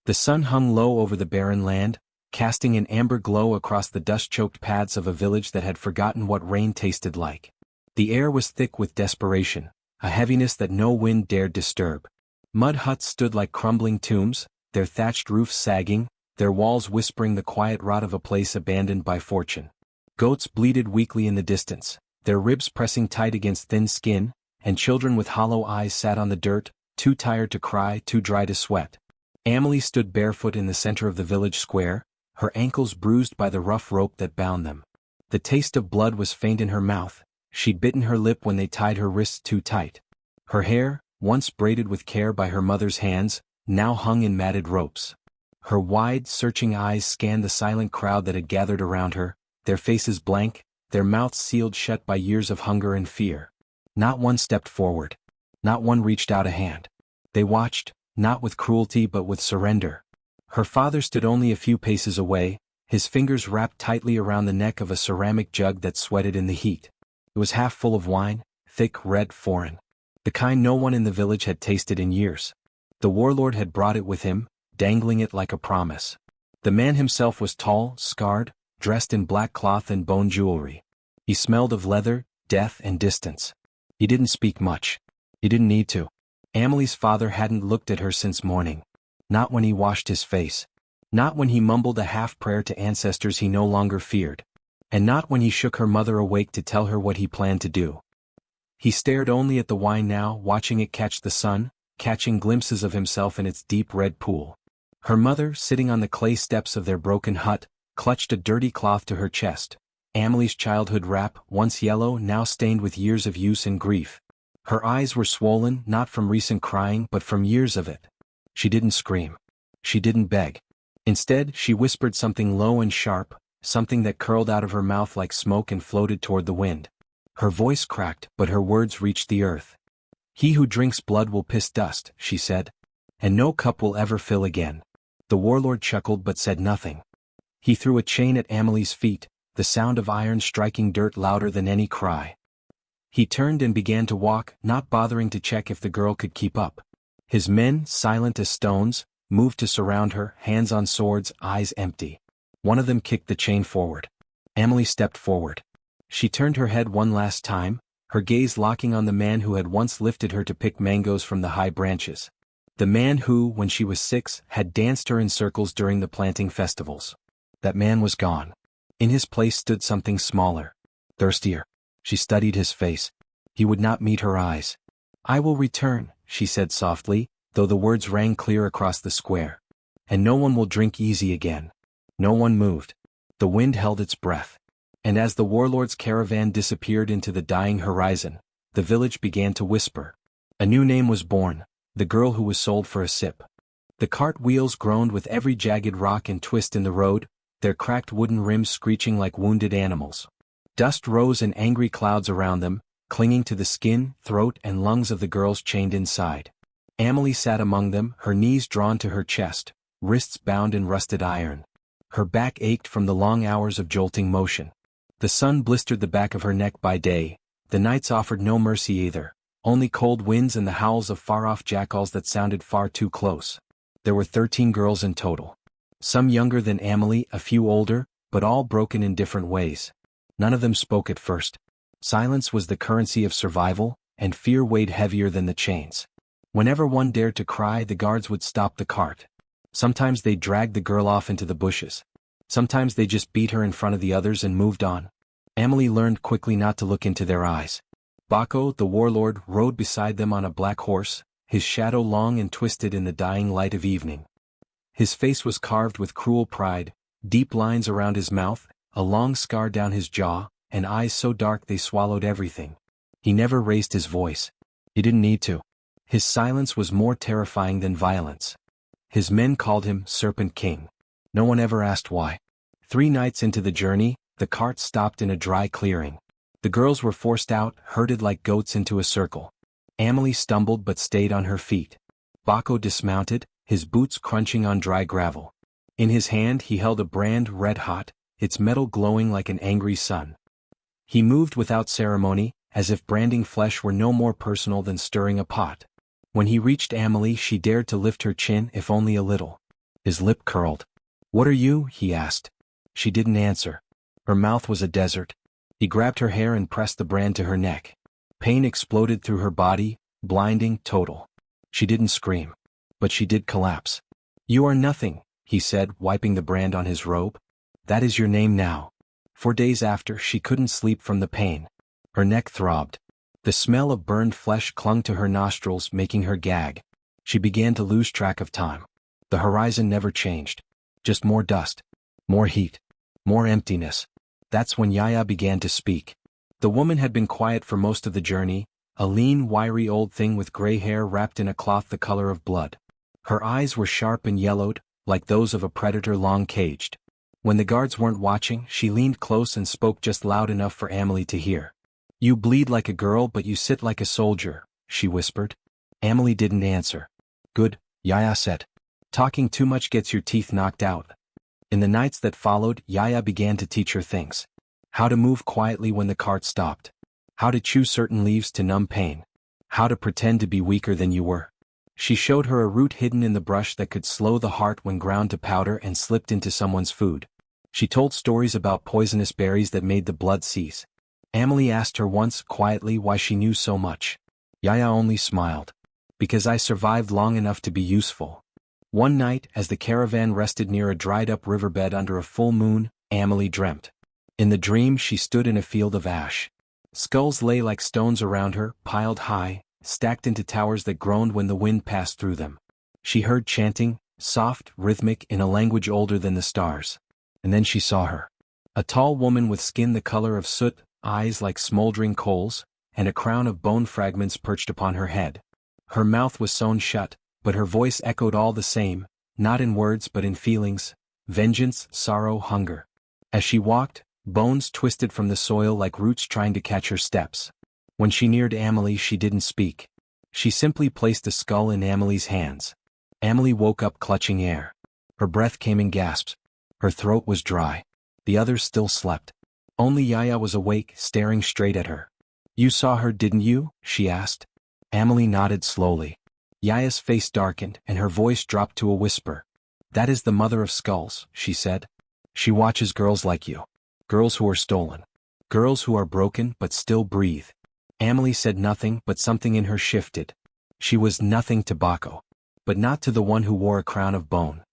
The sun hung low over the barren land, casting an amber glow across the dust-choked paths of a village that had forgotten what rain tasted like. The air was thick with desperation, a heaviness that no wind dared disturb. Mud huts stood like crumbling tombs, their thatched roofs sagging, their walls whispering the quiet rot of a place abandoned by fortune. Goats bleated weakly in the distance, their ribs pressing tight against thin skin, and children with hollow eyes sat on the dirt, too tired to cry, too dry to sweat. Amelie stood barefoot in the center of the village square, her ankles bruised by the rough rope that bound them. The taste of blood was faint in her mouth. She'd bitten her lip when they tied her wrists too tight. Her hair, once braided with care by her mother's hands, now hung in matted ropes. Her wide, searching eyes scanned the silent crowd that had gathered around her, their faces blank, their mouths sealed shut by years of hunger and fear. Not one stepped forward. Not one reached out a hand. They watched, not with cruelty but with surrender. Her father stood only a few paces away, his fingers wrapped tightly around the neck of a ceramic jug that sweated in the heat. It was half full of wine, thick, red, foreign. The kind no one in the village had tasted in years. The warlord had brought it with him, dangling it like a promise. The man himself was tall, scarred, dressed in black cloth and bone jewelry. He smelled of leather, death, and distance. He didn't speak much. He didn't need to. Amelie's father hadn't looked at her since morning. Not when he washed his face. Not when he mumbled a half-prayer to ancestors he no longer feared. And not when he shook her mother awake to tell her what he planned to do. He stared only at the wine now, watching it catch the sun, catching glimpses of himself in its deep red pool. Her mother, sitting on the clay steps of their broken hut, clutched a dirty cloth to her chest. Amelie's childhood wrap, once yellow, now stained with years of use and grief. Her eyes were swollen, not from recent crying but from years of it. She didn't scream. She didn't beg. Instead, she whispered something low and sharp, something that curled out of her mouth like smoke and floated toward the wind. Her voice cracked, but her words reached the earth. "He who drinks blood will piss dust," she said. "And no cup will ever fill again." The warlord chuckled but said nothing. He threw a chain at Amelie's feet, the sound of iron striking dirt louder than any cry. He turned and began to walk, not bothering to check if the girl could keep up. His men, silent as stones, moved to surround her, hands on swords, eyes empty. One of them kicked the chain forward. Amelie stepped forward. She turned her head one last time, her gaze locking on the man who had once lifted her to pick mangoes from the high branches. The man who, when she was 6, had danced her in circles during the planting festivals. That man was gone. In his place stood something smaller. Thirstier. She studied his face. He would not meet her eyes. "I will return," she said softly, though the words rang clear across the square. "And no one will drink easy again." No one moved. The wind held its breath. And as the warlord's caravan disappeared into the dying horizon, the village began to whisper. A new name was born, the girl who was sold for a sip. The cart wheels groaned with every jagged rock and twist in the road, their cracked wooden rims screeching like wounded animals. Dust rose in angry clouds around them, clinging to the skin, throat, and lungs of the girls chained inside. Amelie sat among them, her knees drawn to her chest, wrists bound in rusted iron. Her back ached from the long hours of jolting motion. The sun blistered the back of her neck by day, the nights offered no mercy either, only cold winds and the howls of far-off jackals that sounded far too close. There were 13 girls in total. Some younger than Amelie, a few older, but all broken in different ways. None of them spoke at first. Silence was the currency of survival, and fear weighed heavier than the chains. Whenever one dared to cry, the guards would stop the cart. Sometimes they dragged the girl off into the bushes. Sometimes they just beat her in front of the others and moved on. Amelie learned quickly not to look into their eyes. Bako, the warlord, rode beside them on a black horse, his shadow long and twisted in the dying light of evening. His face was carved with cruel pride, deep lines around his mouth, a long scar down his jaw, and eyes so dark they swallowed everything. He never raised his voice. He didn't need to. His silence was more terrifying than violence. His men called him Serpent King. No one ever asked why. 3 nights into the journey, the cart stopped in a dry clearing. The girls were forced out, herded like goats into a circle. Amelie stumbled but stayed on her feet. Bako dismounted, his boots crunching on dry gravel. In his hand he held a brand red-hot, its metal glowing like an angry sun. He moved without ceremony, as if branding flesh were no more personal than stirring a pot. When he reached Amelie, she dared to lift her chin, if only a little. His lip curled. "What are you?" he asked. She didn't answer. Her mouth was a desert. He grabbed her hair and pressed the brand to her neck. Pain exploded through her body, blinding, total. She didn't scream. But she did collapse. "You are nothing," he said, wiping the brand on his robe. "That is your name now." For days after, she couldn't sleep from the pain. Her neck throbbed. The smell of burned flesh clung to her nostrils, making her gag. She began to lose track of time. The horizon never changed. Just more dust. More heat. More emptiness. That's when Yaya began to speak. The woman had been quiet for most of the journey, a lean, wiry old thing with gray hair wrapped in a cloth the color of blood. Her eyes were sharp and yellowed, like those of a predator long caged. When the guards weren't watching, she leaned close and spoke just loud enough for Amelie to hear. "You bleed like a girl, but you sit like a soldier," she whispered. Amelie didn't answer. "Good," Yaya said. "Talking too much gets your teeth knocked out." In the nights that followed, Yaya began to teach her things. How to move quietly when the cart stopped. How to chew certain leaves to numb pain. How to pretend to be weaker than you were. She showed her a root hidden in the brush that could slow the heart when ground to powder and slipped into someone's food. She told stories about poisonous berries that made the blood cease. Amelie asked her once quietly why she knew so much. Yaya only smiled. "Because I survived long enough to be useful." One night, as the caravan rested near a dried-up riverbed under a full moon, Amelie dreamt. In the dream she stood in a field of ash. Skulls lay like stones around her, piled high, stacked into towers that groaned when the wind passed through them. She heard chanting, soft, rhythmic, in a language older than the stars. And then she saw her. A tall woman with skin the color of soot, eyes like smoldering coals, and a crown of bone fragments perched upon her head. Her mouth was sewn shut, but her voice echoed all the same, not in words but in feelings, vengeance, sorrow, hunger. As she walked, bones twisted from the soil like roots trying to catch her steps. When she neared Amelie, she didn't speak. She simply placed a skull in Amelie's hands. Amelie woke up clutching air. Her breath came in gasps. Her throat was dry. The others still slept. Only Yaya was awake, staring straight at her. "You saw her, didn't you?" she asked. Amelie nodded slowly. Yaya's face darkened, and her voice dropped to a whisper. "That is the mother of skulls," she said. "She watches girls like you. Girls who are stolen. Girls who are broken but still breathe." Amelie said nothing, but something in her shifted. She was nothing to Bako. But not to the one who wore a crown of bone.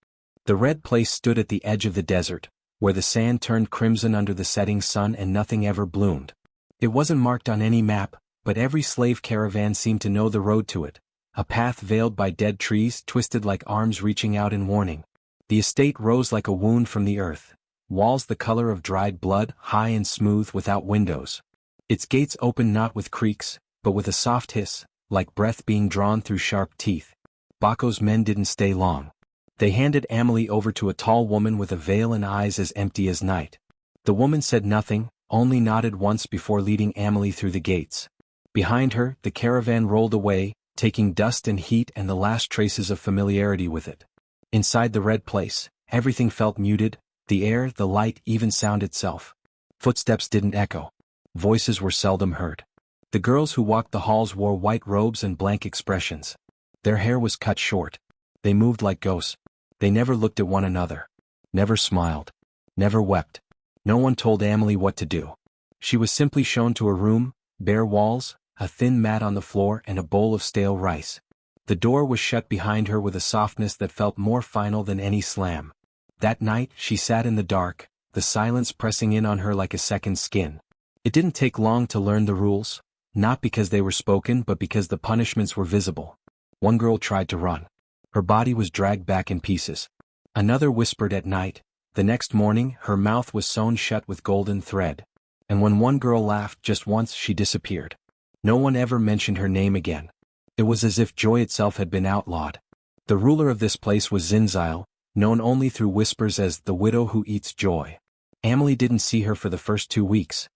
The red place stood at the edge of the desert, where the sand turned crimson under the setting sun and nothing ever bloomed. It wasn't marked on any map, but every slave caravan seemed to know the road to it. A path veiled by dead trees, twisted like arms reaching out in warning. The estate rose like a wound from the earth. Walls the color of dried blood, high and smooth without windows. Its gates opened not with creaks, but with a soft hiss, like breath being drawn through sharp teeth. Bako's men didn't stay long. They handed Amelie over to a tall woman with a veil and eyes as empty as night. The woman said nothing, only nodded once before leading Amelie through the gates. Behind her, the caravan rolled away, taking dust and heat and the last traces of familiarity with it. Inside the red place, everything felt muted, the air, the light, even sound itself. Footsteps didn't echo. Voices were seldom heard. The girls who walked the halls wore white robes and blank expressions. Their hair was cut short. They moved like ghosts. They never looked at one another. Never smiled. Never wept. No one told Amelie what to do. She was simply shown to a room, bare walls, a thin mat on the floor and a bowl of stale rice. The door was shut behind her with a softness that felt more final than any slam. That night, she sat in the dark, the silence pressing in on her like a second skin. It didn't take long to learn the rules, not because they were spoken but because the punishments were visible. One girl tried to run. Her body was dragged back in pieces. Another whispered at night. The next morning, her mouth was sewn shut with golden thread. And when one girl laughed just once, she disappeared. No one ever mentioned her name again. It was as if joy itself had been outlawed. The ruler of this place was Zinzile, known only through whispers as the widow who eats joy. Amelie didn't see her for the first 2 weeks.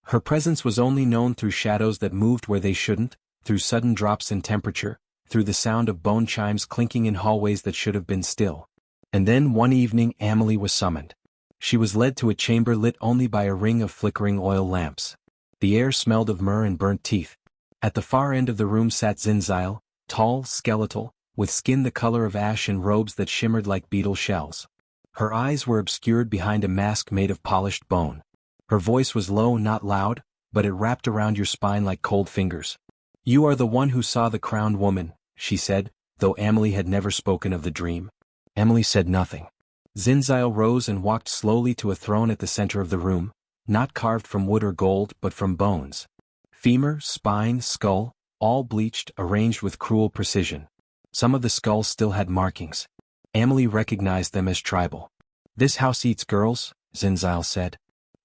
Her presence was only known through shadows that moved where they shouldn't, through sudden drops in temperature, through the sound of bone chimes clinking in hallways that should have been still. And then one evening Amelie was summoned. She was led to a chamber lit only by a ring of flickering oil lamps. The air smelled of myrrh and burnt teeth. At the far end of the room sat Zinzile, tall, skeletal, with skin the color of ash and robes that shimmered like beetle shells. Her eyes were obscured behind a mask made of polished bone. Her voice was low, not loud, but it wrapped around your spine like cold fingers. "You are the one who saw the crowned woman," she said, though Amelie had never spoken of the dream. Amelie said nothing. Zinzile rose and walked slowly to a throne at the center of the room, not carved from wood or gold but from bones. Femur, spine, skull, all bleached, arranged with cruel precision. Some of the skulls still had markings. Amelie recognized them as tribal. "This house eats girls," Zinzile said.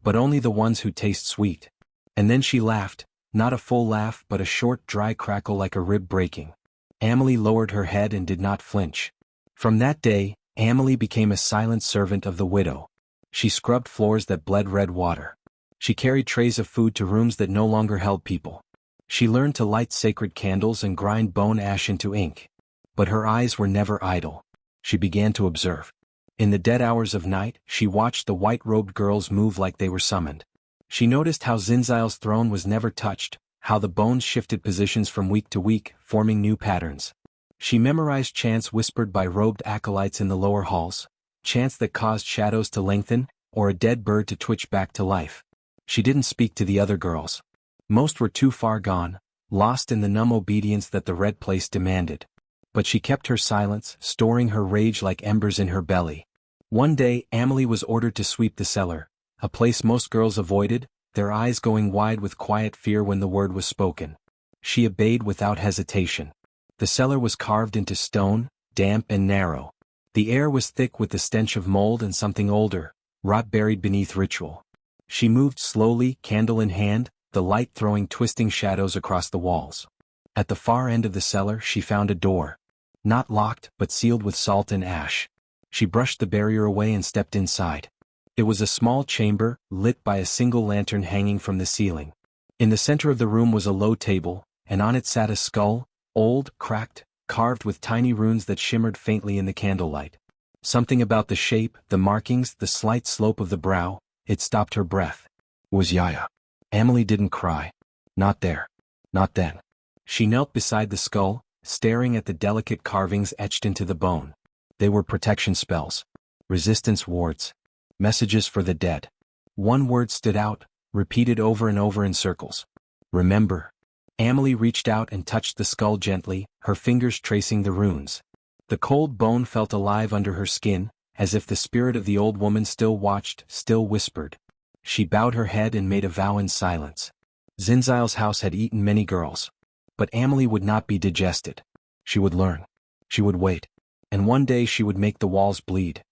"But only the ones who taste sweet." And then she laughed, not a full laugh but a short dry crackle like a rib breaking. Amelie lowered her head and did not flinch. From that day, Amelie became a silent servant of the widow. She scrubbed floors that bled red water. She carried trays of food to rooms that no longer held people. She learned to light sacred candles and grind bone ash into ink. But her eyes were never idle. She began to observe. In the dead hours of night, she watched the white-robed girls move like they were summoned. She noticed how Zinzile's throne was never touched, how the bones shifted positions from week to week, forming new patterns. She memorized chants whispered by robed acolytes in the lower halls, chants that caused shadows to lengthen, or a dead bird to twitch back to life. She didn't speak to the other girls. Most were too far gone, lost in the numb obedience that the red place demanded. But she kept her silence, storing her rage like embers in her belly. One day, Amelie was ordered to sweep the cellar, a place most girls avoided, their eyes going wide with quiet fear when the word was spoken. She obeyed without hesitation. The cellar was carved into stone, damp and narrow. The air was thick with the stench of mold and something older, rot buried beneath ritual. She moved slowly, candle in hand, the light throwing twisting shadows across the walls. At the far end of the cellar she found a door. Not locked, but sealed with salt and ash. She brushed the barrier away and stepped inside. It was a small chamber, lit by a single lantern hanging from the ceiling. In the center of the room was a low table, and on it sat a skull, old, cracked, carved with tiny runes that shimmered faintly in the candlelight. Something about the shape, the markings, the slight slope of the brow, it stopped her breath. It was Yaya. Amelie didn't cry. Not there. Not then. She knelt beside the skull, staring at the delicate carvings etched into the bone. They were protection spells. Resistance wards. Messages for the dead. One word stood out, repeated over and over in circles. Remember. Amelie reached out and touched the skull gently, her fingers tracing the runes. The cold bone felt alive under her skin, as if the spirit of the old woman still watched, still whispered. She bowed her head and made a vow in silence. Zinzile's house had eaten many girls. But Amelie would not be digested. She would learn. She would wait. And one day she would make the walls bleed.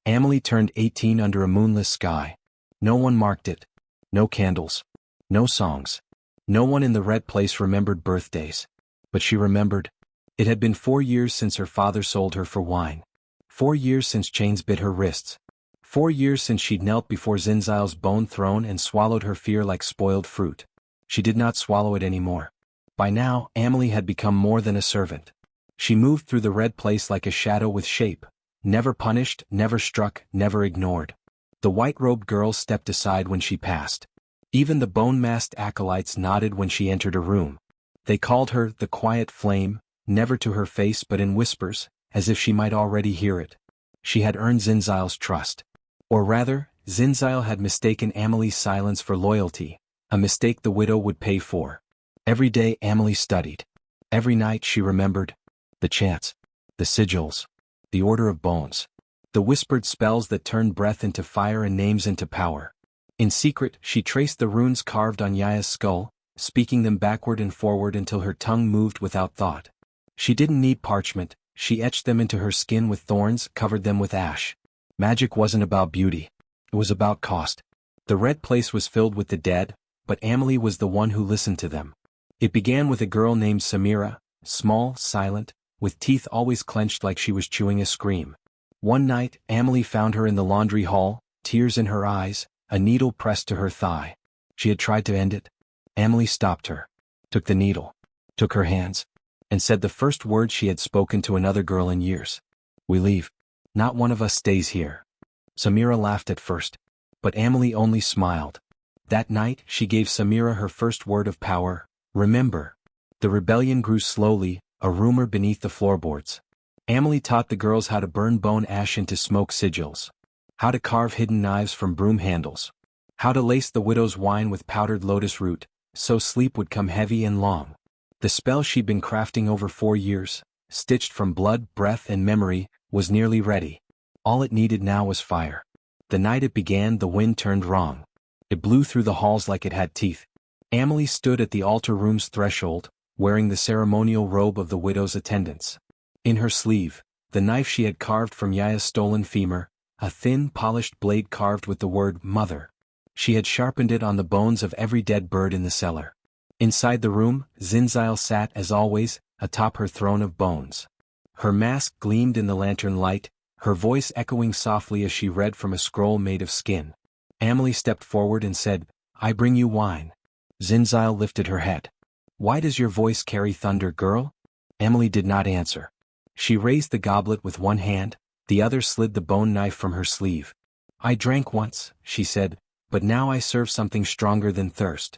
Amelie turned 18 under a moonless sky. No one marked it. No candles. No songs. No one in the red place remembered birthdays. But she remembered. It had been 4 years since her father sold her for wine. 4 years since chains bit her wrists. 4 years since she'd knelt before Zinzile's bone throne and swallowed her fear like spoiled fruit. She did not swallow it anymore. By now, Amelie had become more than a servant. She moved through the red place like a shadow with shape, never punished, never struck, never ignored. The white-robed girls stepped aside when she passed. Even the bone-masked acolytes nodded when she entered a room. They called her the quiet flame, never to her face but in whispers, as if she might already hear it. She had earned Zinzile's trust. Or rather, Zinzile had mistaken Amelie's silence for loyalty, a mistake the widow would pay for. Every day Amelie studied. Every night she remembered. The chants. The sigils. The order of bones. The whispered spells that turned breath into fire and names into power. In secret, she traced the runes carved on Yaya's skull, speaking them backward and forward until her tongue moved without thought. She didn't need parchment, she etched them into her skin with thorns, covered them with ash. Magic wasn't about beauty. It was about cost. The red place was filled with the dead, but Amelie was the one who listened to them. It began with a girl named Samira, small, silent, with teeth always clenched like she was chewing a scream. One night, Amelie found her in the laundry hall, tears in her eyes, a needle pressed to her thigh. She had tried to end it. Amelie stopped her, took the needle, took her hands, and said the first word she had spoken to another girl in years. We leave. Not one of us stays here. Samira laughed at first, but Amelie only smiled. That night, she gave Samira her first word of power, remember. The rebellion grew slowly, a rumor beneath the floorboards. Amelie taught the girls how to burn bone ash into smoke sigils, how to carve hidden knives from broom handles, how to lace the widow's wine with powdered lotus root, so sleep would come heavy and long. The spell she'd been crafting over 4 years, stitched from blood, breath, and memory, was nearly ready. All it needed now was fire. The night it began, the wind turned wrong. It blew through the halls like it had teeth. Amelie stood at the altar room's threshold, wearing the ceremonial robe of the widow's attendants. In her sleeve, the knife she had carved from Yaya's stolen femur, a thin, polished blade carved with the word Mother. She had sharpened it on the bones of every dead bird in the cellar. Inside the room, Zinzile sat as always, atop her throne of bones. Her mask gleamed in the lantern light, her voice echoing softly as she read from a scroll made of skin. Amelie stepped forward and said, "I bring you wine." Zinzile lifted her head. "Why does your voice carry thunder, girl?" Amelie did not answer. She raised the goblet with one hand, the other slid the bone knife from her sleeve. "I drank once," she said, "but now I serve something stronger than thirst."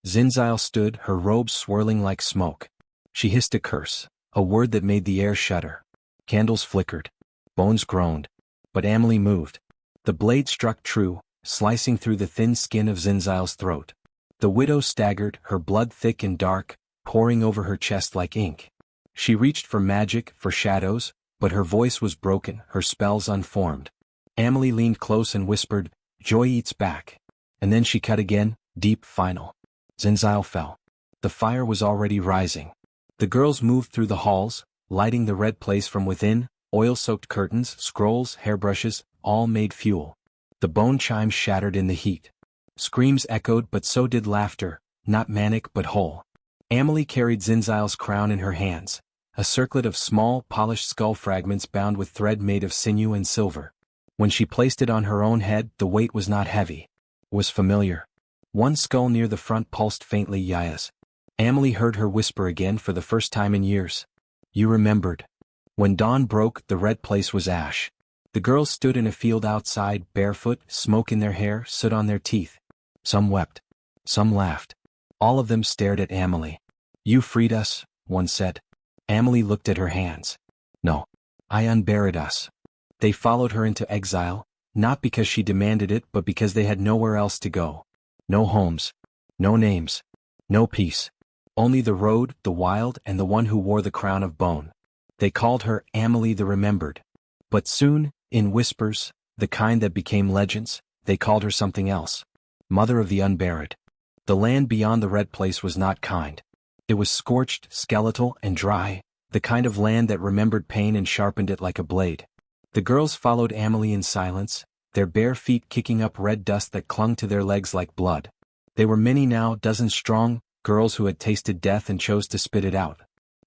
Zinzile stood, her robes swirling like smoke. She hissed a curse, a word that made the air shudder. Candles flickered. Bones groaned. But Amelie moved. The blade struck true, slicing through the thin skin of Zinzile's throat. The widow staggered, her blood thick and dark, pouring over her chest like ink. She reached for magic, for shadows, but her voice was broken, her spells unformed. Amelie leaned close and whispered, "Joy eats back." And then she cut again, deep, final. Zinzile fell. The fire was already rising. The girls moved through the halls, lighting the red place from within, oil-soaked curtains, scrolls, hairbrushes, all made fuel. The bone chimes shattered in the heat. Screams echoed, but so did laughter, not manic but whole. Amelie carried Zinzile's crown in her hands, a circlet of small, polished skull fragments bound with thread made of sinew and silver. When she placed it on her own head, the weight was not heavy. It was familiar. One skull near the front pulsed faintly, Yaya's. Amelie heard her whisper again for the first time in years. "You remembered." When dawn broke, the red place was ash. The girls stood in a field outside, barefoot, smoke in their hair, soot on their teeth. Some wept. Some laughed. All of them stared at Amelie. "You freed us," one said. Amelie looked at her hands. "No. I unburied us." They followed her into exile, not because she demanded it but because they had nowhere else to go. No homes. No names. No peace. Only the road, the wild, and the one who wore the crown of bone. They called her Amelie the Remembered. But soon, in whispers, the kind that became legends, they called her something else. Mother of the Unburied. The land beyond the red place was not kind. It was scorched, skeletal, and dry, the kind of land that remembered pain and sharpened it like a blade. The girls followed Amelie in silence, their bare feet kicking up red dust that clung to their legs like blood. They were many now, dozens strong, girls who had tasted death and chose to spit it out.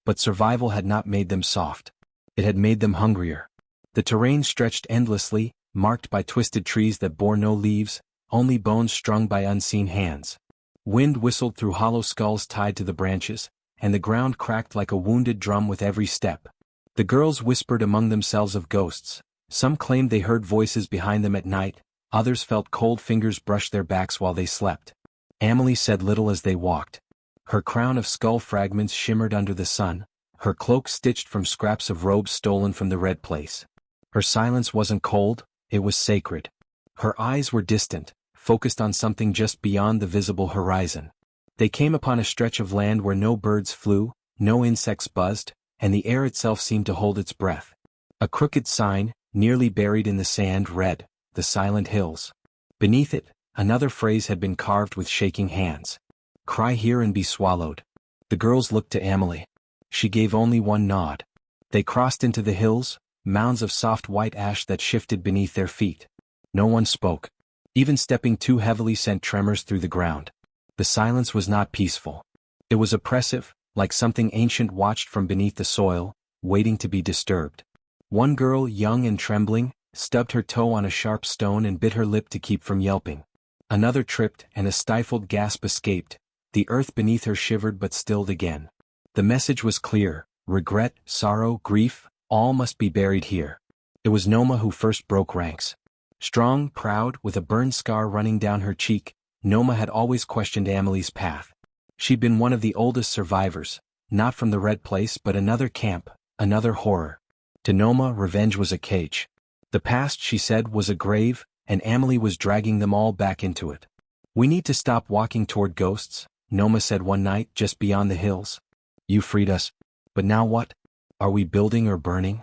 But survival had not made them soft. It had made them hungrier. The terrain stretched endlessly, marked by twisted trees that bore no leaves, only bones strung by unseen hands. Wind whistled through hollow skulls tied to the branches, and the ground cracked like a wounded drum with every step. The girls whispered among themselves of ghosts. Some claimed they heard voices behind them at night, others felt cold fingers brush their backs while they slept. Amelie said little as they walked. Her crown of skull fragments shimmered under the sun, her cloak stitched from scraps of robes stolen from the red place. Her silence wasn't cold, it was sacred. Her eyes were distant, focused on something just beyond the visible horizon. They came upon a stretch of land where no birds flew, no insects buzzed, and the air itself seemed to hold its breath. A crooked sign, nearly buried in the sand, read, "The Silent Hills." Beneath it, another phrase had been carved with shaking hands. "Cry here and be swallowed." The girls looked to Amelie. She gave only one nod. They crossed into the hills, mounds of soft white ash that shifted beneath their feet. No one spoke. Even stepping too heavily sent tremors through the ground. The silence was not peaceful. It was oppressive, like something ancient watched from beneath the soil, waiting to be disturbed. One girl, young and trembling, stubbed her toe on a sharp stone and bit her lip to keep from yelping. Another tripped, and a stifled gasp escaped. The earth beneath her shivered but stilled again. The message was clear: regret, sorrow, grief, all must be buried here. It was Noma who first broke ranks. Strong, proud, with a burn scar running down her cheek, Noma had always questioned Amelie's path. She'd been one of the oldest survivors, not from the Red Place but another camp, another horror. To Noma, revenge was a cage. The past, she said, was a grave, and Amelie was dragging them all back into it. "We need to stop walking toward ghosts," Noma said one night just beyond the hills. "You freed us. But now what? Are we building or burning?"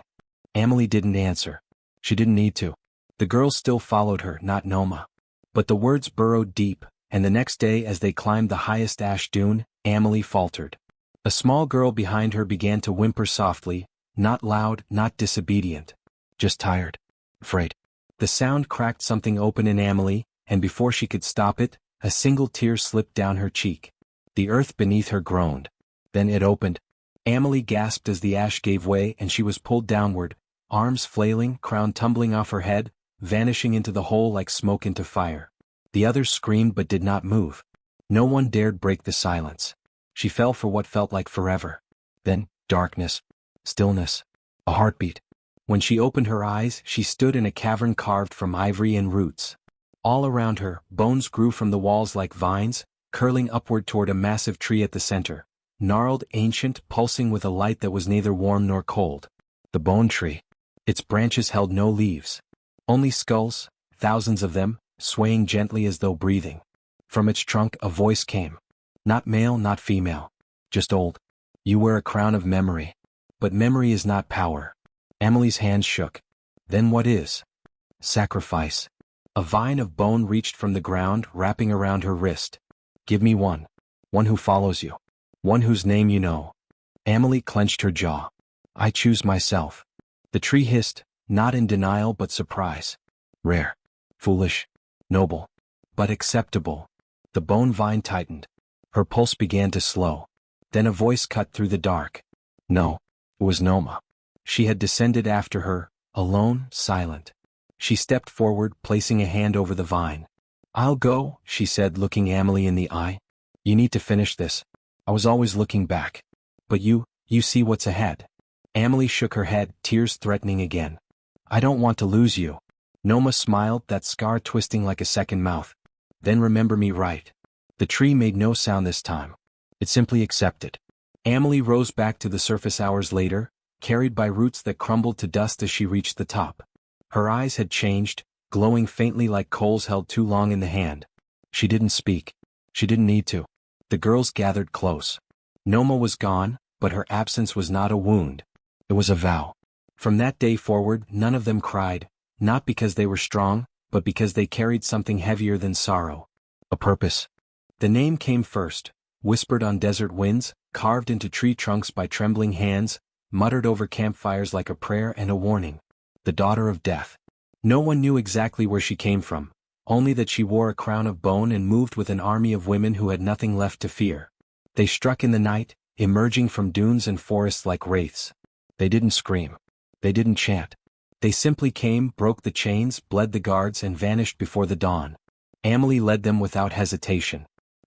Amelie didn't answer. She didn't need to. The girls still followed her, not Noma. But the words burrowed deep, and the next day as they climbed the highest ash dune, Amelie faltered. A small girl behind her began to whimper softly, not loud, not disobedient. Just tired. Afraid. The sound cracked something open in Amelie, and before she could stop it, a single tear slipped down her cheek. The earth beneath her groaned. Then it opened. Amelie gasped as the ash gave way and she was pulled downward, arms flailing, crown tumbling off her head, vanishing into the hole like smoke into fire. The others screamed but did not move. No one dared break the silence. She fell for what felt like forever. Then, darkness. Stillness. A heartbeat. When she opened her eyes, she stood in a cavern carved from ivory and roots. All around her, bones grew from the walls like vines, curling upward toward a massive tree at the center. Gnarled, ancient, pulsing with a light that was neither warm nor cold. The bone tree. Its branches held no leaves. Only skulls, thousands of them, swaying gently as though breathing. From its trunk a voice came. Not male, not female. Just old. "You wear a crown of memory. But memory is not power." Amelie's hands shook. "Then what is?" "Sacrifice." A vine of bone reached from the ground, wrapping around her wrist. "Give me one. One who follows you. One whose name you know." Amelie clenched her jaw. "I choose myself." The tree hissed, not in denial but surprise. "Rare. Foolish. Noble. But acceptable." The bone vine tightened. Her pulse began to slow. Then a voice cut through the dark. No. It was Noma. She had descended after her, alone, silent. She stepped forward, placing a hand over the vine. "I'll go," she said, looking Amelie in the eye. "You need to finish this. I was always looking back. But you see what's ahead." Amelie shook her head, tears threatening again. "I don't want to lose you." Noma smiled, that scar twisting like a second mouth. "Then remember me right." The tree made no sound this time. It simply accepted. Amelie rose back to the surface hours later, carried by roots that crumbled to dust as she reached the top. Her eyes had changed, glowing faintly like coals held too long in the hand. She didn't speak. She didn't need to. The girls gathered close. Noma was gone, but her absence was not a wound. It was a vow. From that day forward, none of them cried, not because they were strong, but because they carried something heavier than sorrow. A purpose. The name came first, whispered on desert winds, carved into tree trunks by trembling hands, muttered over campfires like a prayer and a warning. The daughter of death. No one knew exactly where she came from, only that she wore a crown of bone and moved with an army of women who had nothing left to fear. They struck in the night, emerging from dunes and forests like wraiths. They didn't scream. They didn't chant. They simply came, broke the chains, bled the guards, and vanished before the dawn. Amelie led them without hesitation.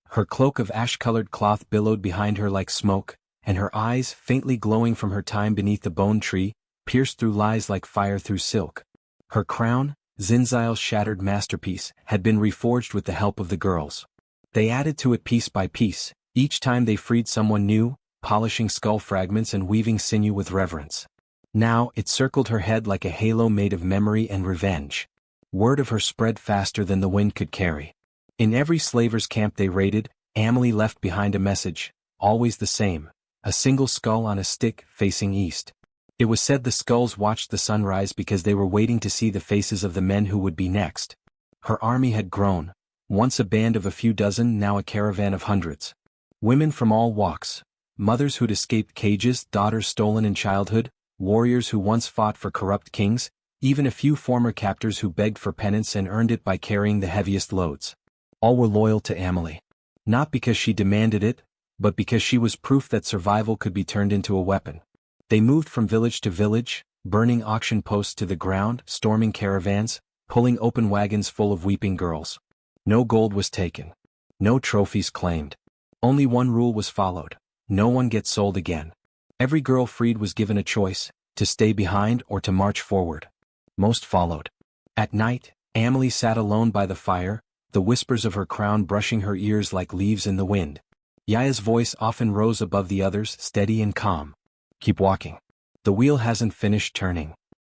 Her cloak of ash-colored cloth billowed behind her like smoke, and her eyes, faintly glowing from her time beneath the bone tree, pierced through lies like fire through silk. Her crown, Zinzile's shattered masterpiece, had been reforged with the help of the girls. They added to it piece by piece, each time they freed someone new, polishing skull fragments and weaving sinew with reverence. Now it circled her head like a halo made of memory and revenge. Word of her spread faster than the wind could carry. In every slaver's camp they raided, Amelie left behind a message, always the same, a single skull on a stick facing east. It was said the skulls watched the sunrise because they were waiting to see the faces of the men who would be next. Her army had grown, once a band of a few dozen, now a caravan of hundreds. Women from all walks, mothers who'd escaped cages, daughters stolen in childhood, warriors who once fought for corrupt kings, even a few former captors who begged for penance and earned it by carrying the heaviest loads. All were loyal to Amelie. Not because she demanded it, but because she was proof that survival could be turned into a weapon. They moved from village to village, burning auction posts to the ground, storming caravans, pulling open wagons full of weeping girls. No gold was taken. No trophies claimed. Only one rule was followed. No one gets sold again. Every girl freed was given a choice, to stay behind or to march forward. Most followed. At night, Amelie sat alone by the fire, the whispers of her crown brushing her ears like leaves in the wind. Yaya's voice often rose above the others, steady and calm. "Keep walking. The wheel hasn't finished turning.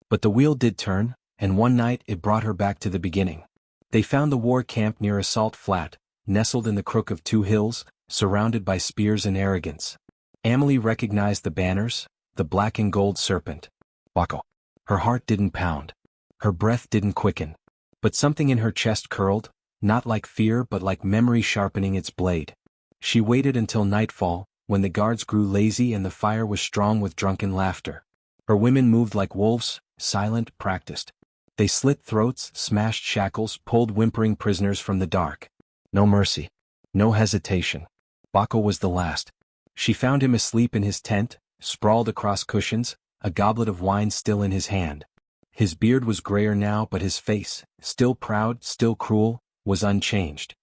But the wheel did turn, and one night it brought her back to the beginning. They found the war camp near a salt flat, nestled in the crook of two hills, surrounded by spears and arrogance. Amelie recognized the banners, the black and gold serpent. Wako. Her heart didn't pound. Her breath didn't quicken. But something in her chest curled, not like fear but like memory sharpening its blade. She waited until nightfall, when the guards grew lazy and the fire was strong with drunken laughter. Her women moved like wolves, silent, practiced. They slit throats, smashed shackles, pulled whimpering prisoners from the dark. No mercy. No hesitation. Bako was the last. She found him asleep in his tent, sprawled across cushions, a goblet of wine still in his hand. His beard was grayer now, but his face, still proud, still cruel, was unchanged.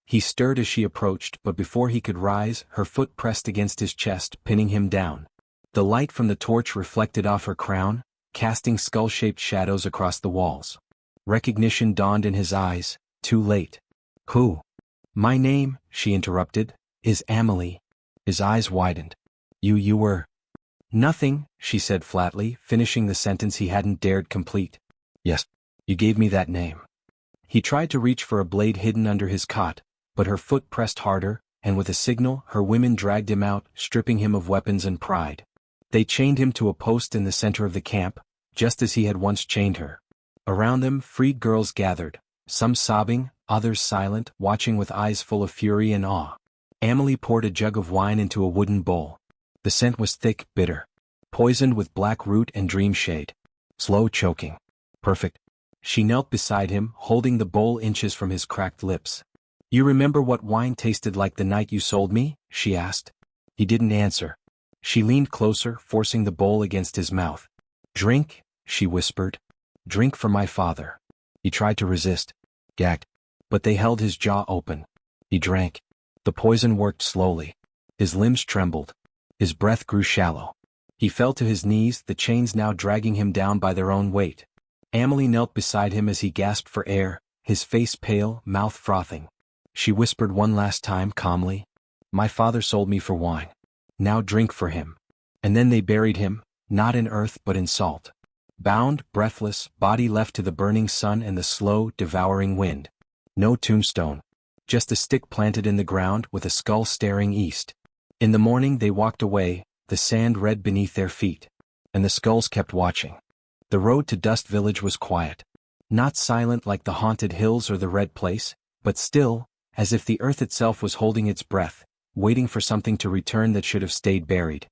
He stirred as she approached, but before he could rise, her foot pressed against his chest, pinning him down. The light from the torch reflected off her crown, casting skull-shaped shadows across the walls. Recognition dawned in his eyes, too late. Who? My name, she interrupted, is Amelie. His eyes widened. You were... Nothing, she said flatly, finishing the sentence he hadn't dared complete. Yes, you gave me that name. He tried to reach for a blade hidden under his cot, but her foot pressed harder, and with a signal, her women dragged him out, stripping him of weapons and pride. They chained him to a post in the center of the camp, just as he had once chained her. Around them, freed girls gathered, some sobbing, others silent, watching with eyes full of fury and awe. Amelie poured a jug of wine into a wooden bowl. The scent was thick, bitter, poisoned with black root and dream shade. Slow choking. Perfect. She knelt beside him, holding the bowl inches from his cracked lips. You remember what wine tasted like the night you sold me? She asked. He didn't answer. She leaned closer, forcing the bowl against his mouth. Drink, she whispered. Drink for my father. He tried to resist. Gagged. But they held his jaw open. He drank. The poison worked slowly. His limbs trembled. His breath grew shallow. He fell to his knees, the chains now dragging him down by their own weight. Amelie knelt beside him as he gasped for air, his face pale, mouth frothing. She whispered one last time calmly. My father sold me for wine. Now drink for him. And then they buried him, not in earth but in salt. Bound, breathless, body left to the burning sun and the slow, devouring wind. No tombstone. Just a stick planted in the ground with a skull staring east. In the morning they walked away, the sand red beneath their feet. And the skulls kept watching. The road to Dust Village was quiet. Not silent like the haunted hills or the Red Place, but still, as if the earth itself was holding its breath, waiting for something to return that should have stayed buried.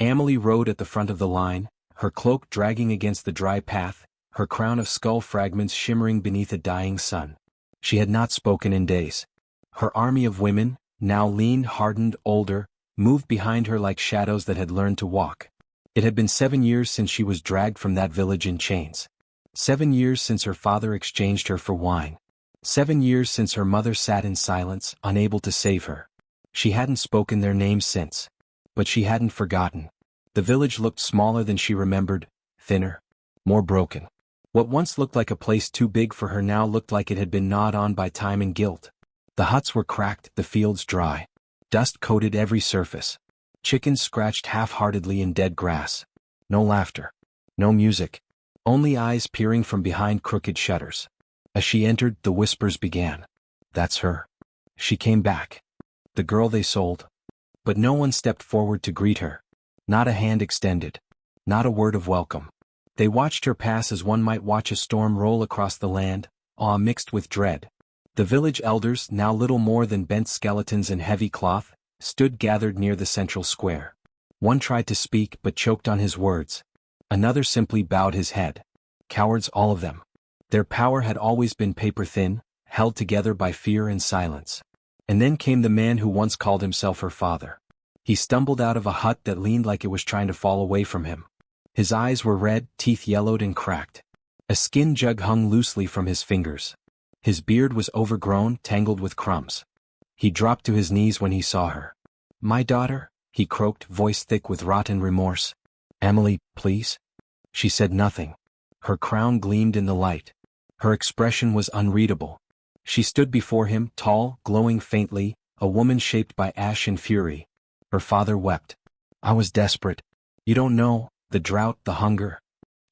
Amelie rode at the front of the line, her cloak dragging against the dry path, her crown of skull fragments shimmering beneath a dying sun. She had not spoken in days. Her army of women, now lean, hardened, older, moved behind her like shadows that had learned to walk. It had been 7 years since she was dragged from that village in chains. 7 years since her father exchanged her for wine. 7 years since her mother sat in silence, unable to save her. She hadn't spoken their names since. But she hadn't forgotten. The village looked smaller than she remembered, thinner, more broken. What once looked like a place too big for her now looked like it had been gnawed on by time and guilt. The huts were cracked, the fields dry. Dust coated every surface. Chickens scratched half-heartedly in dead grass. No laughter. No music. Only eyes peering from behind crooked shutters. As she entered, the whispers began. That's her. She came back. The girl they sold. But no one stepped forward to greet her. Not a hand extended. Not a word of welcome. They watched her pass as one might watch a storm roll across the land, awe mixed with dread. The village elders, now little more than bent skeletons in heavy cloth, stood gathered near the central square. One tried to speak but choked on his words. Another simply bowed his head. Cowards all of them. Their power had always been paper-thin, held together by fear and silence. And then came the man who once called himself her father. He stumbled out of a hut that leaned like it was trying to fall away from him. His eyes were red, teeth yellowed and cracked. A skin jug hung loosely from his fingers. His beard was overgrown, tangled with crumbs. He dropped to his knees when he saw her. My daughter, he croaked, voice thick with rotten remorse. Amelie, please? She said nothing. Her crown gleamed in the light. Her expression was unreadable. She stood before him, tall, glowing faintly, a woman shaped by ash and fury. Her father wept. I was desperate. You don't know, The drought, the hunger.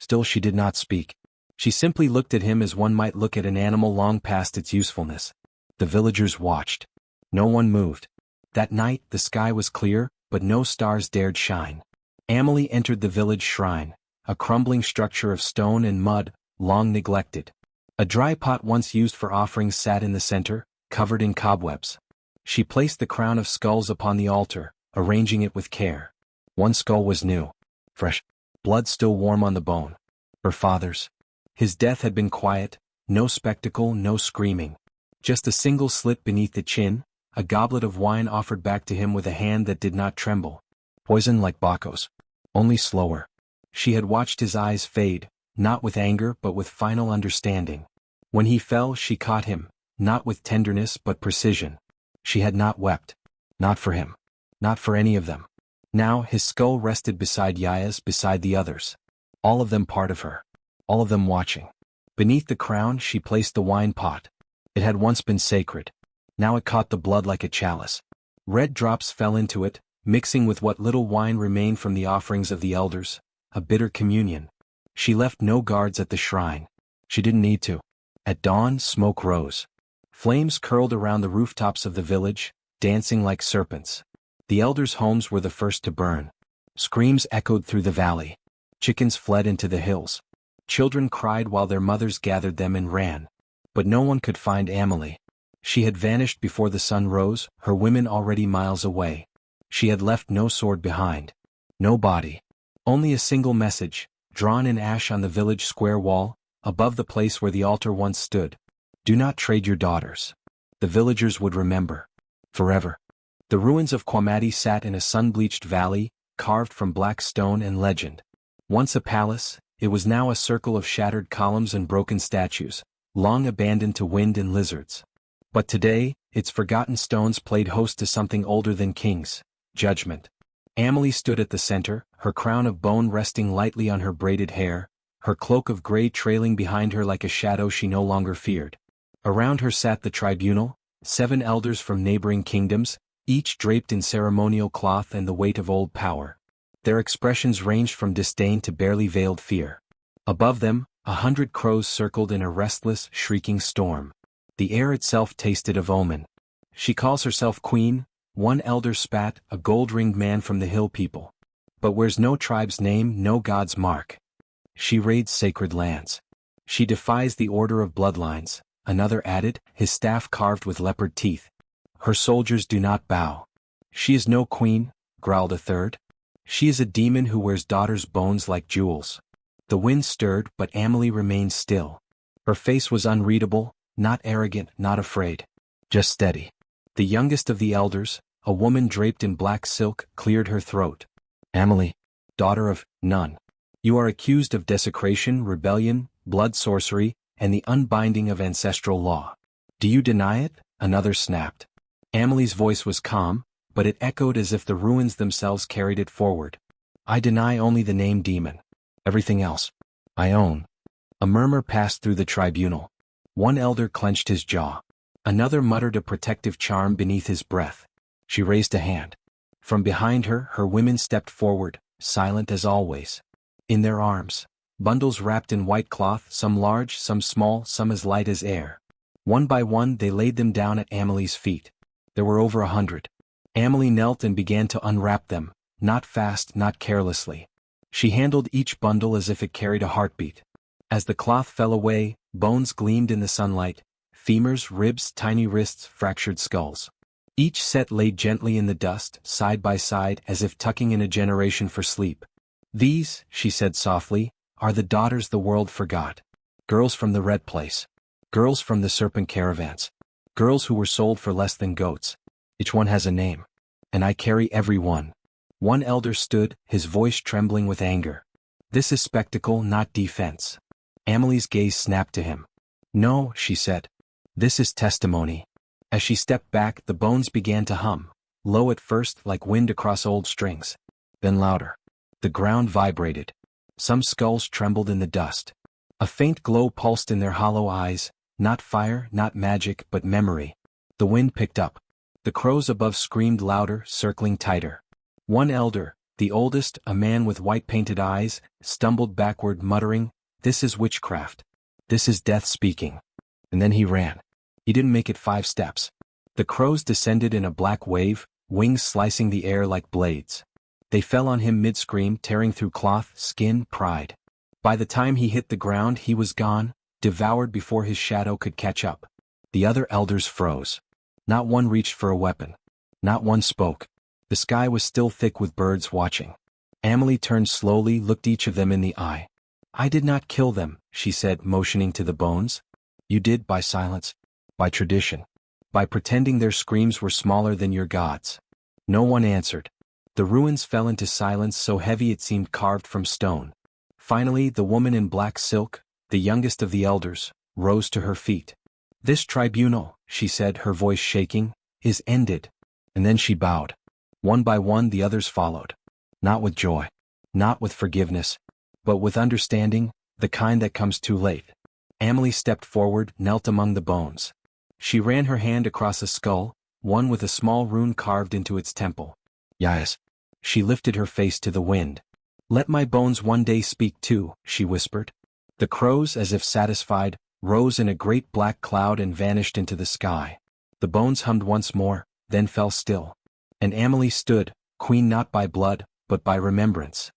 Still she did not speak. She simply looked at him as one might look at an animal long past its usefulness. The villagers watched. No one moved. That night the sky was clear, but no stars dared shine. Amelie entered the village shrine, a crumbling structure of stone and mud, long neglected. A dry pot once used for offerings sat in the center, covered in cobwebs. She placed the crown of skulls upon the altar, arranging it with care. One skull was new, fresh, blood still warm on the bone. Her father's. His death had been quiet, no spectacle, no screaming. Just a single slit beneath the chin, a goblet of wine offered back to him with a hand that did not tremble. Poison like Baco's. Only slower. She had watched his eyes fade, not with anger but with final understanding. When he fell she caught him, not with tenderness but precision. She had not wept. Not for him. Not for any of them. Now his skull rested beside Yaya's, beside the others. All of them part of her. All of them watching. Beneath the crown she placed the wine pot. It had once been sacred. Now it caught the blood like a chalice. Red drops fell into it, mixing with what little wine remained from the offerings of the elders, a bitter communion. She left no guards at the shrine. She didn't need to. At dawn, smoke rose. Flames curled around the rooftops of the village, dancing like serpents. The elders' homes were the first to burn. Screams echoed through the valley. Chickens fled into the hills. Children cried while their mothers gathered them and ran. But no one could find Amelie. She had vanished before the sun rose, her women already miles away. She had left no sword behind. No body. Only a single message, drawn in ash on the village square wall, above the place where the altar once stood. Do not trade your daughters. The villagers would remember. Forever. The ruins of Quamati sat in a sun-bleached valley, carved from black stone and legend. Once a palace, it was now a circle of shattered columns and broken statues, long abandoned to wind and lizards. But today, its forgotten stones played host to something older than kings, judgment. Amelie stood at the center, her crown of bone resting lightly on her braided hair, her cloak of gray trailing behind her like a shadow she no longer feared. Around her sat the tribunal, 7 elders from neighboring kingdoms, each draped in ceremonial cloth and the weight of old power. Their expressions ranged from disdain to barely veiled fear. Above them, 100 crows circled in a restless, shrieking storm. The air itself tasted of omen. She calls herself queen, one elder spat, a gold-ringed man from the hill people. But wears no tribe's name, no god's mark. She raids sacred lands. She defies the order of bloodlines, another added, his staff carved with leopard teeth. Her soldiers do not bow. She is no queen, growled a third. She is a demon who wears daughters' bones like jewels. The wind stirred, but Amelie remained still. Her face was unreadable, not arrogant, not afraid. Just steady. The youngest of the elders, a woman draped in black silk, cleared her throat. Amelie, daughter of none. You are accused of desecration, rebellion, blood sorcery, and the unbinding of ancestral law. Do you deny it? Another snapped. Amelie's voice was calm, but it echoed as if the ruins themselves carried it forward. I deny only the name demon. Everything else, I own. A murmur passed through the tribunal. One elder clenched his jaw. Another muttered a protective charm beneath his breath. She raised a hand. From behind her, her women stepped forward, silent as always. In their arms, bundles wrapped in white cloth, some large, some small, some as light as air. One by one they laid them down at Amelie's feet. There were over 100. Amelie knelt and began to unwrap them, not fast, not carelessly. She handled each bundle as if it carried a heartbeat. As the cloth fell away, bones gleamed in the sunlight, femurs, ribs, tiny wrists, fractured skulls. Each set lay gently in the dust, side by side, as if tucking in a generation for sleep. These, she said softly, are the daughters the world forgot. Girls from the Red Place. Girls from the Serpent Caravans. Girls who were sold for less than goats. Each one has a name. And I carry every one. One elder stood, his voice trembling with anger. This is spectacle, not defense. Amelie's gaze snapped to him. No, she said. This is testimony. As she stepped back, the bones began to hum, low at first like wind across old strings. Then louder. The ground vibrated. Some skulls trembled in the dust. A faint glow pulsed in their hollow eyes, not fire, not magic, but memory. The wind picked up. The crows above screamed louder, circling tighter. One elder, The oldest, a man with white painted eyes, stumbled backward muttering, "This is witchcraft. This is death speaking." And then he ran. He didn't make it 5 steps. The crows descended in a black wave, wings slicing the air like blades. They fell on him mid-scream, tearing through cloth, skin, pride. By the time he hit the ground he was gone, devoured before his shadow could catch up. The other elders froze. Not one reached for a weapon. Not one spoke. The sky was still thick with birds watching. Amelie turned slowly, looked each of them in the eye. "I did not kill them," she said, motioning to the bones. "You did, by silence. By tradition. By pretending their screams were smaller than your gods." No one answered. The ruins fell into silence so heavy it seemed carved from stone. Finally, the woman in black silk, the youngest of the elders, rose to her feet. "This tribunal," she said, her voice shaking, "is ended." And then she bowed. One by one the others followed. Not with joy. Not with forgiveness. But with understanding, the kind that comes too late. Amelie stepped forward, knelt among the bones. She ran her hand across a skull, one with a small rune carved into its temple. "Yes." She lifted her face to the wind. "Let my bones one day speak too," she whispered. The crows, as if satisfied, rose in a great black cloud and vanished into the sky. The bones hummed once more, then fell still. And Amelie stood, queen not by blood, but by remembrance.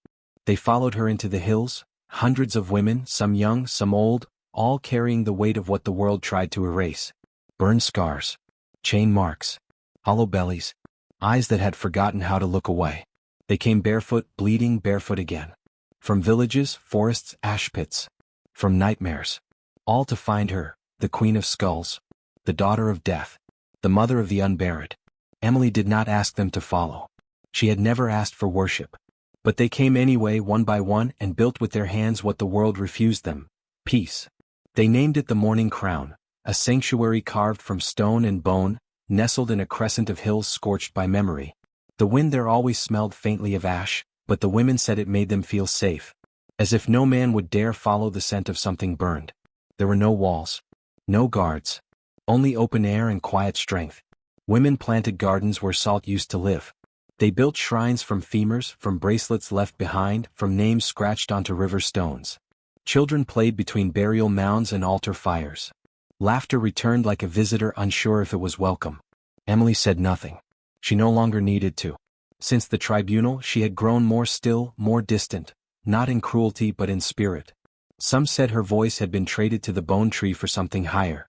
They followed her into the hills, hundreds of women, some young, some old, all carrying the weight of what the world tried to erase. Burned scars, chain marks, hollow bellies, eyes that had forgotten how to look away. They came barefoot, bleeding barefoot again. From villages, forests, ash pits. From nightmares. All to find her, the queen of skulls. The daughter of death. The mother of the unburied. Amelie did not ask them to follow. She had never asked for worship. But they came anyway, one by one, and built with their hands what the world refused them: peace. They named it the Morning Crown, a sanctuary carved from stone and bone, nestled in a crescent of hills scorched by memory. The wind there always smelled faintly of ash, but the women said it made them feel safe. As if no man would dare follow the scent of something burned. There were no walls. No guards. Only open air and quiet strength. Women planted gardens where salt used to live. They built shrines from femurs, from bracelets left behind, from names scratched onto river stones. Children played between burial mounds and altar fires. Laughter returned like a visitor unsure if it was welcome. Amelie said nothing. She no longer needed to. Since the tribunal, she had grown more still, more distant, not in cruelty but in spirit. Some said her voice had been traded to the bone tree for something higher.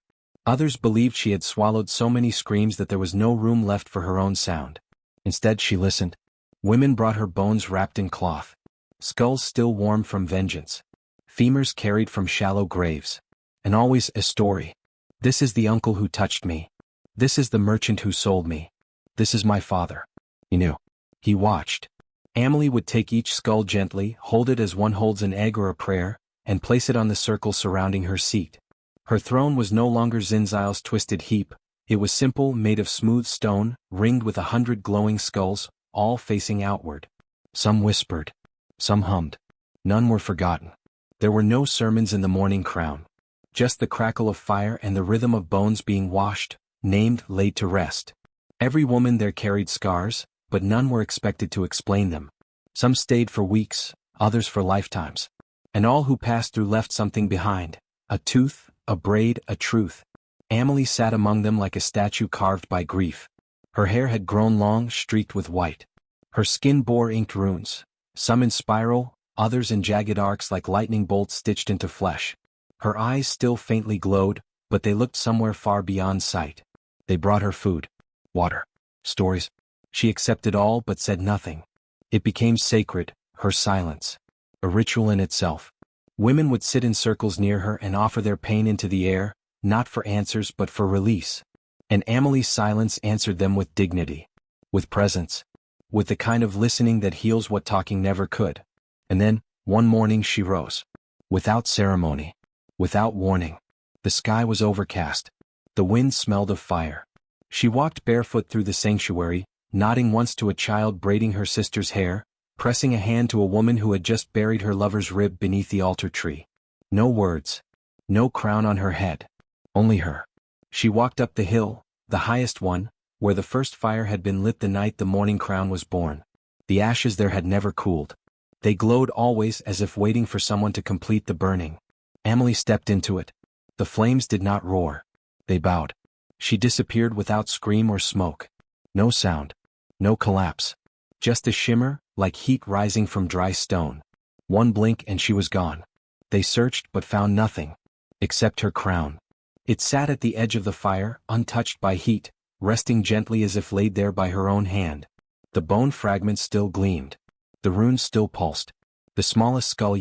Others believed she had swallowed so many screams that there was no room left for her own sound. Instead she listened. Women brought her bones wrapped in cloth. Skulls still warm from vengeance. Femurs carried from shallow graves. And always a story. "This is the uncle who touched me. This is the merchant who sold me. This is my father." He knew. He watched. Amelie would take each skull gently, hold it as one holds an egg or a prayer, and place it on the circle surrounding her seat. Her throne was no longer Zinzile's twisted heap. It was simple, made of smooth stone, ringed with 100 glowing skulls, all facing outward. Some whispered. Some hummed. None were forgotten. There were no sermons in the Morning Crown. Just the crackle of fire and the rhythm of bones being washed, named, laid to rest. Every woman there carried scars, but none were expected to explain them. Some stayed for weeks, others for lifetimes. And all who passed through left something behind: a tooth, a braid, a truth. Amelie sat among them like a statue carved by grief. Her hair had grown long, streaked with white. Her skin bore inked runes, some in spiral, others in jagged arcs like lightning bolts stitched into flesh. Her eyes still faintly glowed, but they looked somewhere far beyond sight. They brought her food, water, stories. She accepted all but said nothing. It became sacred, her silence. A ritual in itself. Women would sit in circles near her and offer their pain into the air, not for answers but for release. And Amelie's silence answered them with dignity. With presence. With the kind of listening that heals what talking never could. And then, one morning she rose. Without ceremony. Without warning. The sky was overcast. The wind smelled of fire. She walked barefoot through the sanctuary, nodding once to a child braiding her sister's hair, pressing a hand to a woman who had just buried her lover's rib beneath the altar tree. No words. No crown on her head. Only her. She walked up the hill, the highest one, where the first fire had been lit the night the Morning Crown was born. The ashes there had never cooled. They glowed always as if waiting for someone to complete the burning. Emily stepped into it. The flames did not roar. They bowed. She disappeared without scream or smoke. No sound. No collapse. Just a shimmer, like heat rising from dry stone. One blink and she was gone. They searched but found nothing. Except her crown. It sat at the edge of the fire, untouched by heat, resting gently as if laid there by her own hand. The bone fragments still gleamed. The runes still pulsed. The smallest skull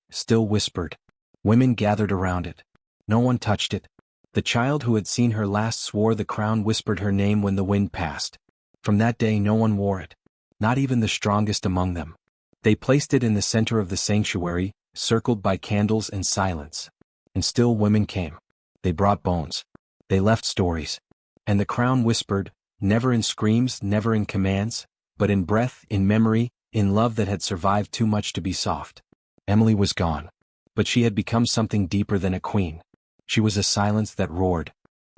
still whispered. Women gathered around it. No one touched it. The child who had seen her last swore the crown whispered her name when the wind passed. From that day no one wore it. Not even the strongest among them. They placed it in the center of the sanctuary, circled by candles and silence. And still women came. They brought bones. They left stories. And the crown whispered, never in screams, never in commands, but in breath, in memory, in love that had survived too much to be soft. Emily was gone. But she had become something deeper than a queen. She was a silence that roared.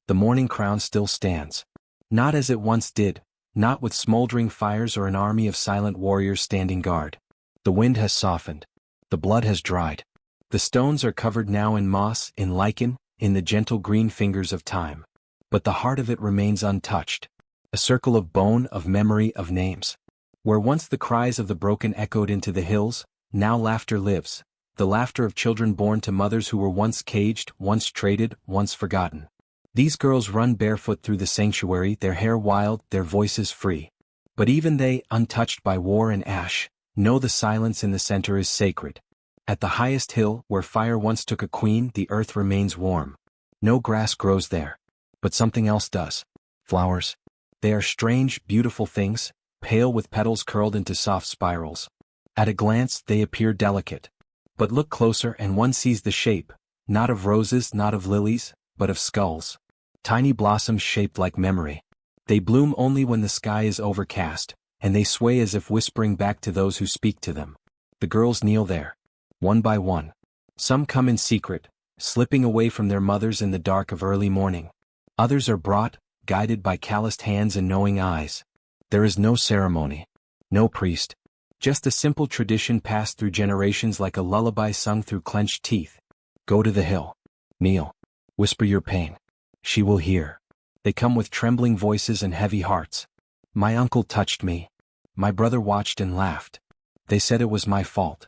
The morning crown still stands. Not as it once did, not with smoldering fires or an army of silent warriors standing guard. The wind has softened. The blood has dried. The stones are covered now in moss, in lichen, in the gentle green fingers of time. But the heart of it remains untouched. A circle of bone, of memory, of names. Where once the cries of the broken echoed into the hills, now laughter lives. The laughter of children born to mothers who were once caged, once traded, once forgotten. These girls run barefoot through the sanctuary, their hair wild, their voices free. But even they, untouched by war and ash, know the silence in the center is sacred. At the highest hill, where fire once took a queen, the earth remains warm. No grass grows there. But something else does. Flowers. They are strange, beautiful things, pale with petals curled into soft spirals. At a glance, they appear delicate. But look closer and one sees the shape, not of roses, not of lilies, but of skulls. Tiny blossoms shaped like memory. They bloom only when the sky is overcast, and they sway as if whispering back to those who speak to them. The girls kneel there. One by one. Some come in secret, slipping away from their mothers in the dark of early morning. Others are brought, guided by calloused hands and knowing eyes. There is no ceremony. No priest. Just a simple tradition passed through generations like a lullaby sung through clenched teeth. Go to the hill. Kneel. Whisper your pain. She will hear. They come with trembling voices and heavy hearts. My uncle touched me. My brother watched and laughed. They said it was my fault.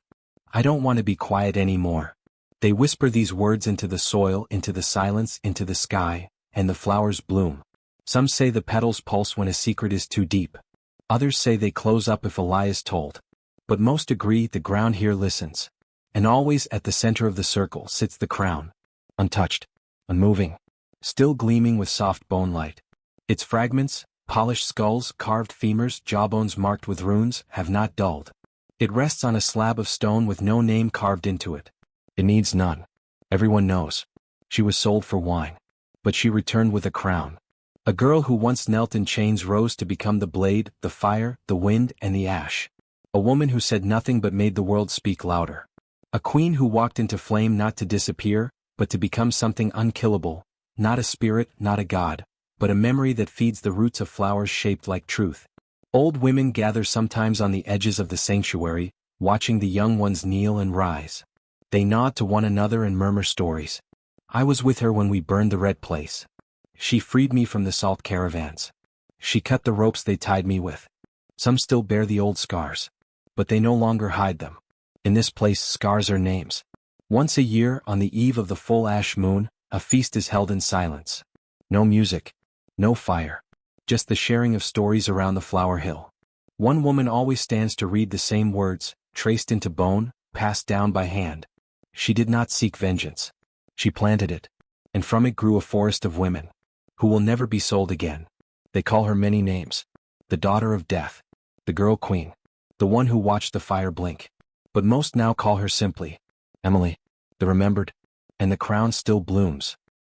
I don't want to be quiet anymore. They whisper these words into the soil, into the silence, into the sky, and the flowers bloom. Some say the petals pulse when a secret is too deep. Others say they close up if a lie is told. But most agree the ground here listens. And always at the center of the circle sits the crown. Untouched. Unmoving. Still gleaming with soft bone light. Its fragments, polished skulls, carved femurs, jawbones marked with runes, have not dulled. It rests on a slab of stone with no name carved into it. It needs none. Everyone knows. She was sold for wine. But she returned with a crown. A girl who once knelt in chains rose to become the blade, the fire, the wind, and the ash. A woman who said nothing but made the world speak louder. A queen who walked into flame not to disappear, but to become something unkillable, not a spirit, not a god, but a memory that feeds the roots of flowers shaped like truth. Old women gather sometimes on the edges of the sanctuary, watching the young ones kneel and rise. They nod to one another and murmur stories. I was with her when we burned the red place. She freed me from the salt caravans. She cut the ropes they tied me with. Some still bear the old scars. But they no longer hide them. In this place scars are names. Once a year, on the eve of the full ash moon, a feast is held in silence. No music. No fire. Just the sharing of stories around the flower hill. One woman always stands to read the same words, traced into bone, passed down by hand. She did not seek vengeance. She planted it. And from it grew a forest of women. Who will never be sold again. They call her many names. The daughter of death. The girl queen. The one who watched the fire blink. But most now call her simply Emily. The remembered. And the crown still blooms.